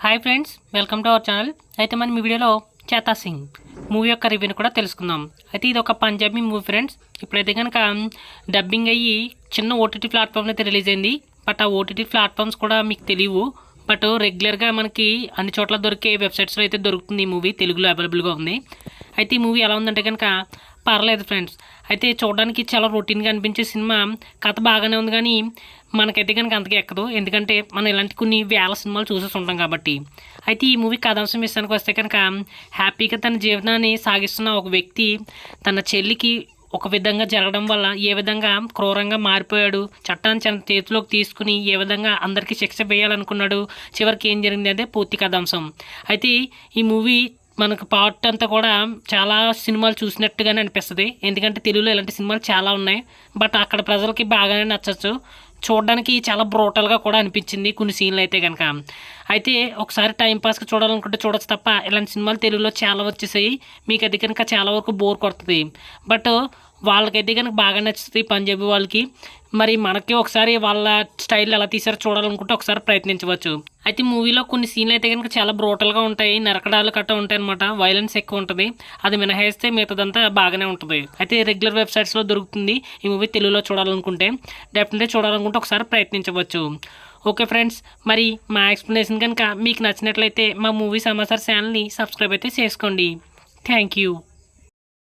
Hi friends, welcome to our channel. అయితే మనం ఈ వీడియోలో చేతా సింగ్ మూవీ యొక్క రివ్యూని కూడా తెలుసుకుందాం. అయితే ఇది ఒక పంజాబీ మూవీ ఫ్రెండ్స్. ఇప్పుడైతే కనుక డబ్బింగ్ అయ్యి చిన్న ఓటీటీ ప్లాట్ఫామ్లో అయితే రిలీజ్ అయింది. బట్ ఆ ఓటీటీ ప్లాట్ఫామ్స్ కూడా మీకు తెలియవు. బట్ రెగ్యులర్గా మనకి అన్ని చోట్ల దొరికే వెబ్సైట్స్లో అయితే దొరుకుతుంది. ఈ మూవీ తెలుగులో అవైలబుల్గా ఉంది. అయితే ఈ మూవీ ఎలా ఉందంటే కనుక పర్లేదు ఫ్రెండ్స్. అయితే చూడడానికి చాలా రొటీన్గా అనిపించే సినిమా. కథ బాగానే ఉంది కానీ మనకైతే కనుక అంతగా ఎక్కదు. ఎందుకంటే మనం ఇలాంటి కొన్ని వేల సినిమాలు చూసేసి ఉంటాం కాబట్టి. అయితే ఈ మూవీ కథాంశం విషయానికి వస్తే కనుక హ్యాపీగా తన జీవనాన్ని సాగిస్తున్న ఒక వ్యక్తి తన చెల్లికి ఒక విధంగా జరగడం వల్ల ఏ విధంగా క్రూరంగా మారిపోయాడు, చట్టాన్ని తన చేతిలోకి తీసుకుని ఏ విధంగా అందరికీ శిక్ష వేయాలనుకున్నాడు, చివరికి ఏం జరిగింది అదే పూర్తి కథాంశం. అయితే ఈ మూవీ మనకు పార్ట్ అంతా కూడా చాలా సినిమాలు చూసినట్టుగానే అనిపిస్తుంది. ఎందుకంటే తెలుగులో ఇలాంటి సినిమాలు చాలా ఉన్నాయి. బట్ అక్కడ ప్రజలకి బాగానే నచ్చచ్చు. చూడడానికి చాలా బ్రూటల్గా కూడా అనిపించింది కొన్ని సీన్లు అయితే కనుక. అయితే ఒకసారి టైంపాస్కి చూడాలనుకుంటే చూడొచ్చు తప్ప ఇలాంటి సినిమాలు తెలుగులో చాలా వచ్చేసాయి. మీకు అది కనుక చాలా వరకు బోర్ కొడుతుంది. బట్ వాళ్ళకైతే కనుక బాగా నచ్చుతుంది పంజాబీ వాళ్ళకి. మరి మనకి ఒకసారి వాళ్ళ స్టైల్ ఎలా తీసారో చూడాలనుకుంటే ఒకసారి ప్రయత్నించవచ్చు. అయితే మూవీలో కొన్ని సీన్లు అయితే కనుక చాలా బ్రూటల్గా ఉంటాయి, నరకడాలు కట్ట ఉంటాయి అనమాట. వైలెన్స్ ఎక్కువ ఉంటుంది. అది మినహాయిస్తే మిగతాదంతా బాగానే ఉంటుంది. అయితే రెగ్యులర్ వెబ్సైట్స్లో దొరుకుతుంది ఈ మూవీ తెలుగులో చూడాలనుకుంటే. డెఫినెట్లీ చూడాలనుకుంటే ఒకసారి ప్రయత్నించవచ్చు. ఓకే ఫ్రెండ్స్, మరి మా ఎక్స్ప్లెనేషన్ కనుక మీకు నచ్చినట్లయితే మా మూవీ సమాచార్ ఛానల్ని సబ్స్క్రైబ్ అయితే చేసుకోండి. Thank you.